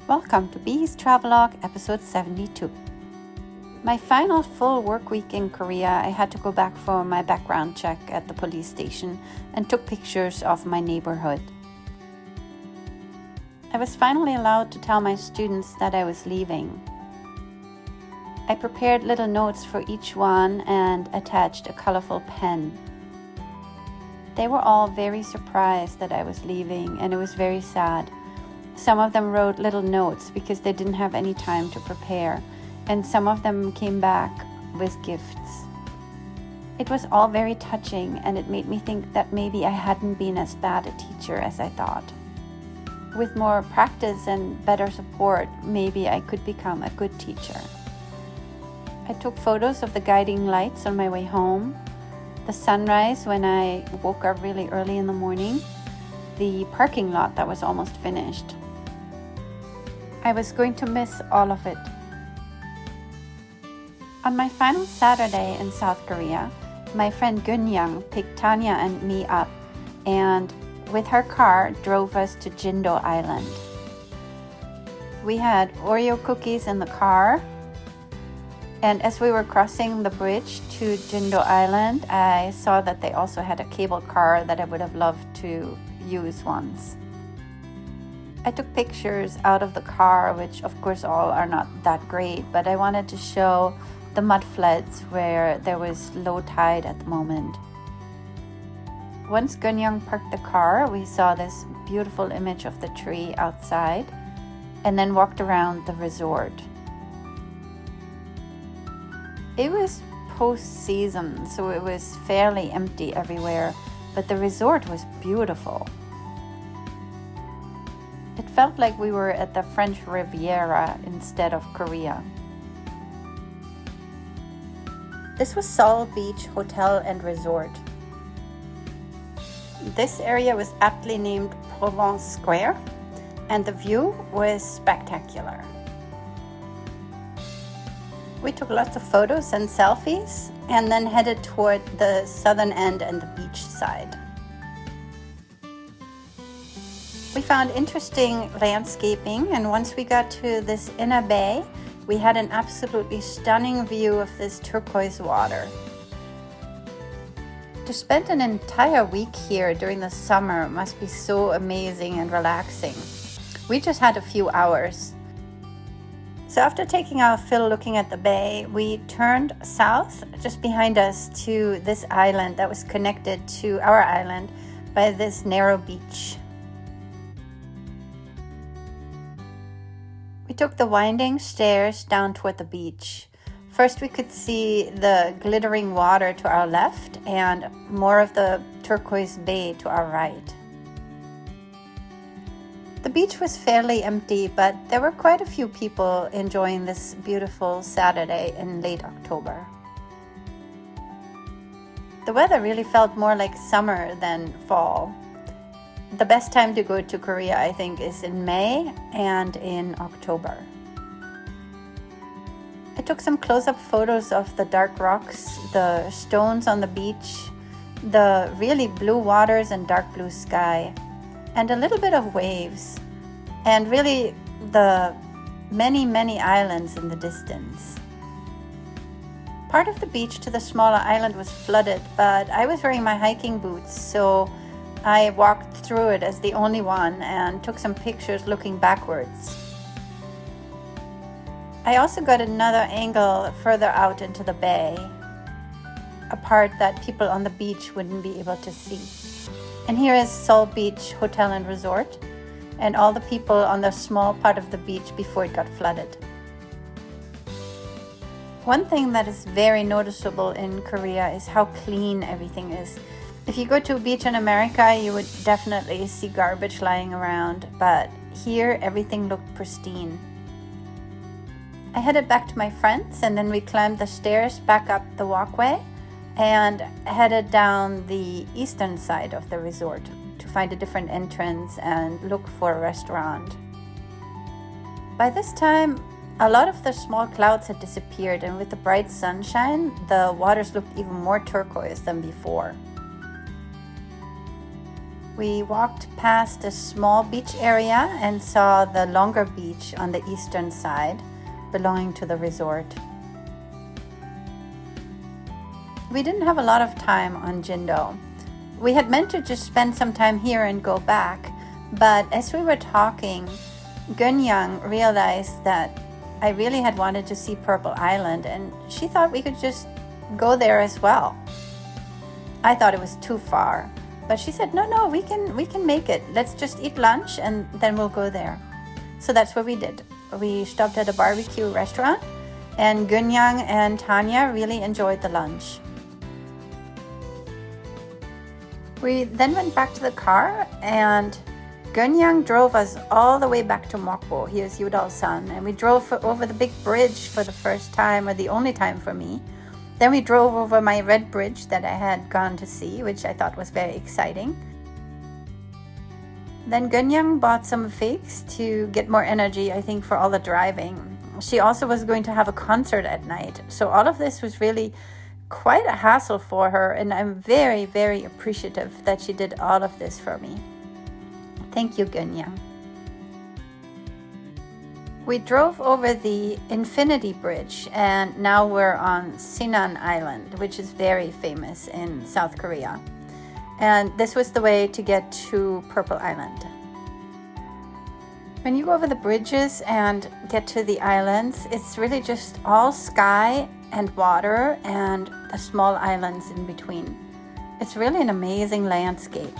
Welcome to Bee's Travelogue, episode 72. My final full work week in Korea, I had to go back for my background check at the police station and took pictures of my neighborhood. I was finally allowed to tell my students that I was leaving. I prepared little notes for each one and attached a colorful pen. They were all very surprised that I was leaving, and it was very sad. Some of them wrote little notes because they didn't have any time to prepare, and some of them came back with gifts. It was all very touching, and it made me think that maybe I hadn't been as bad a teacher as I thought. With more practice and better support, maybe I could become a good teacher. I took photos of the guiding lights on my way home, the sunrise when I woke up really early in the morning, the parking lot that was almost finished. I was going to miss all of it. On my final Saturday in South Korea, my friend Gunyang picked Tanya and me up and with her car drove us to Jindo Island. We had Oreo cookies in the car, and as we were crossing the bridge to Jindo Island, I saw that they also had a cable car that I would have loved to use once. I took pictures out of the car, which of course all are not that great, but I wanted to show the mud floods where there was low tide at the moment. Once Gunyang parked the car, we saw this beautiful image of the tree outside and then walked around the resort. It was post-season, so it was fairly empty everywhere, but the resort was beautiful. It felt like we were at the French Riviera instead of Korea. This was Seoul Beach Hotel and Resort. This area was aptly named Provence Square, and the view was spectacular. We took lots of photos and selfies and then headed toward the southern end and the beach side. We found interesting landscaping, and once we got to this inner bay, we had an absolutely stunning view of this turquoise water. To spend an entire week here during the summer must be so amazing and relaxing. We just had a few hours. So after taking our fill looking at the bay, we turned south just behind us to this island that was connected to our island by this narrow beach. We took the winding stairs down toward the beach. First we could see the glittering water to our left and more of the turquoise bay to our right. The beach was fairly empty, but there were quite a few people enjoying this beautiful Saturday in late October. The weather really felt more like summer than fall. The best time to go to Korea, I think, is in May and in October. I took some close-up photos of the dark rocks, the stones on the beach, the really blue waters and dark blue sky, and a little bit of waves, and really the many islands in the distance. Part of the beach to the smaller island was flooded, but I was wearing my hiking boots, so I walked through it as the only one and took some pictures looking backwards. I also got another angle further out into the bay, a part that people on the beach wouldn't be able to see. And here is Seoul Beach Hotel and Resort, and all the people on the small part of the beach before it got flooded. One thing that is very noticeable in Korea is how clean everything is. If you go to a beach in America, you would definitely see garbage lying around, but here everything looked pristine. I headed back to my friends, and then we climbed the stairs back up the walkway and headed down the eastern side of the resort to find a different entrance and look for a restaurant. By this time, a lot of the small clouds had disappeared, and with the bright sunshine, the waters looked even more turquoise than before. We walked past a small beach area and saw the longer beach on the eastern side, belonging to the resort. We didn't have a lot of time on Jindo. We had meant to just spend some time here and go back, but as we were talking, Gunyang realized that I really had wanted to see Purple Island, and she thought we could just go there as well. I thought it was too far, but she said, no, we can make it. Let's just eat lunch and then we'll go there. So that's what we did. We stopped at a barbecue restaurant, and Gunyang and Tanya really enjoyed the lunch. We then went back to the car, and Gunyang drove us all the way back to Mokpo. He is Yudal's son, and we drove over the big bridge for the first time, or the only time for me. Then we drove over my red bridge that I had gone to see, which I thought was very exciting. Then Gunyang bought some figs to get more energy, I think, for all the driving. She also was going to have a concert at night. So all of this was really quite a hassle for her, and I'm very, very appreciative that she did all of this for me. Thank you, Gunyang. We drove over the Infinity Bridge, and now we're on Sinan Island, which is very famous in South Korea. And this was the way to get to Purple Island. When you go over the bridges and get to the islands, it's really just all sky and water and the small islands in between. It's really an amazing landscape.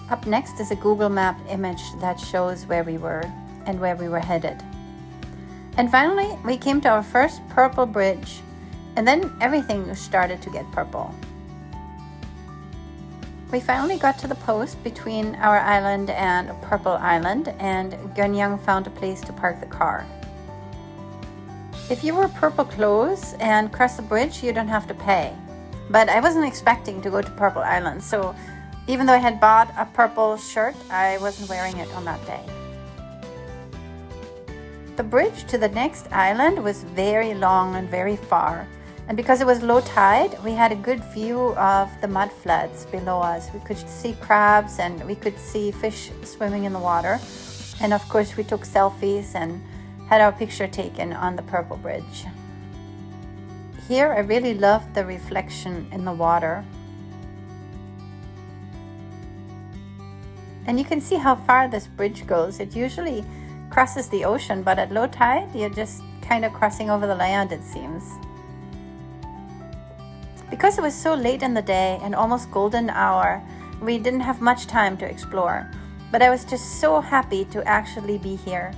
Up next is a Google Map image that shows where we were and where we were headed. And finally, we came to our first purple bridge, and then everything started to get purple. We finally got to the post between our island and Purple Island, and Gunyang found a place to park the car. If you wear purple clothes and cross the bridge, you don't have to pay. But I wasn't expecting to go to Purple Island, so even though I had bought a purple shirt, I wasn't wearing it on that day. The bridge to the next island was very long and very far, and because it was low tide, we had a good view of the mud floods below us. We could see crabs and we could see fish swimming in the water, and of course we took selfies and had our picture taken on the purple bridge. Here I really loved the reflection in the water. And you can see how far this bridge goes. It usually crosses the ocean, but at low tide, you're just kind of crossing over the land, it seems. Because it was so late in the day and almost golden hour, we didn't have much time to explore, but I was just so happy to actually be here.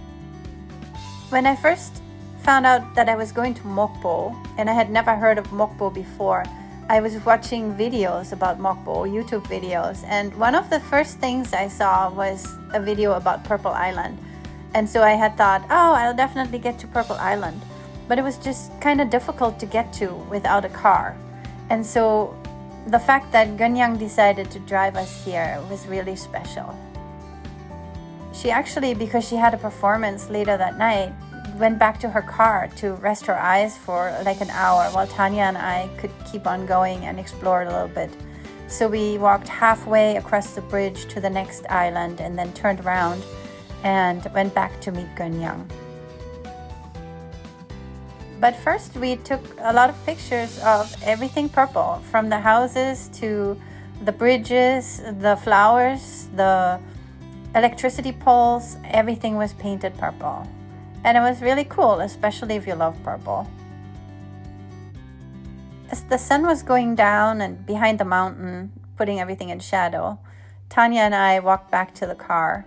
When I first found out that I was going to Mokpo, and I had never heard of Mokpo before, I was watching videos about Mokpo, YouTube videos, and one of the first things I saw was a video about Purple Island. And so I had thought, oh, I'll definitely get to Purple Island. But it was just kind of difficult to get to without a car. And so the fact that Gunyang decided to drive us here was really special. She actually, because she had a performance later that night, went back to her car to rest her eyes for like an hour while Tanya and I could keep on going and explore a little bit. So we walked halfway across the bridge to the next island and then turned around and went back to meet Gunyang. But first we took a lot of pictures of everything purple, from the houses to the bridges, the flowers, the electricity poles. Everything was painted purple. And it was really cool, especially if you love purple. As the sun was going down and behind the mountain, putting everything in shadow, Tanya and I walked back to the car.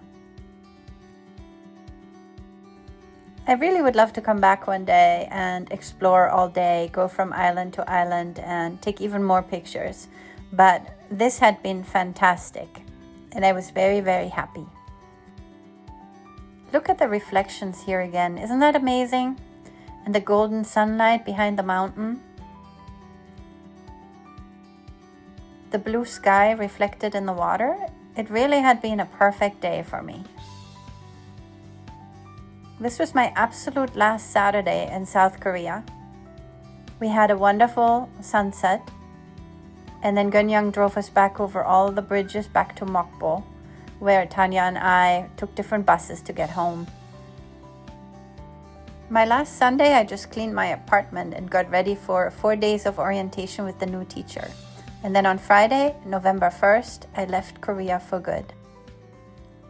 I really would love to come back one day and explore all day, go from island to island and take even more pictures. But this had been fantastic, and I was very, very happy. Look at the reflections here again. Isn't that amazing? And the golden sunlight behind the mountain. The blue sky reflected in the water. It really had been a perfect day for me. This was my absolute last Saturday in South Korea. We had a wonderful sunset. And then Gunyang drove us back over all the bridges back to Mokpo, where Tanya and I took different buses to get home. My last Sunday, I just cleaned my apartment and got ready for 4 days of orientation with the new teacher. And then on Friday, November 1st, I left Korea for good.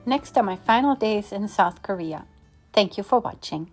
Next are my final days in South Korea. Thank you for watching.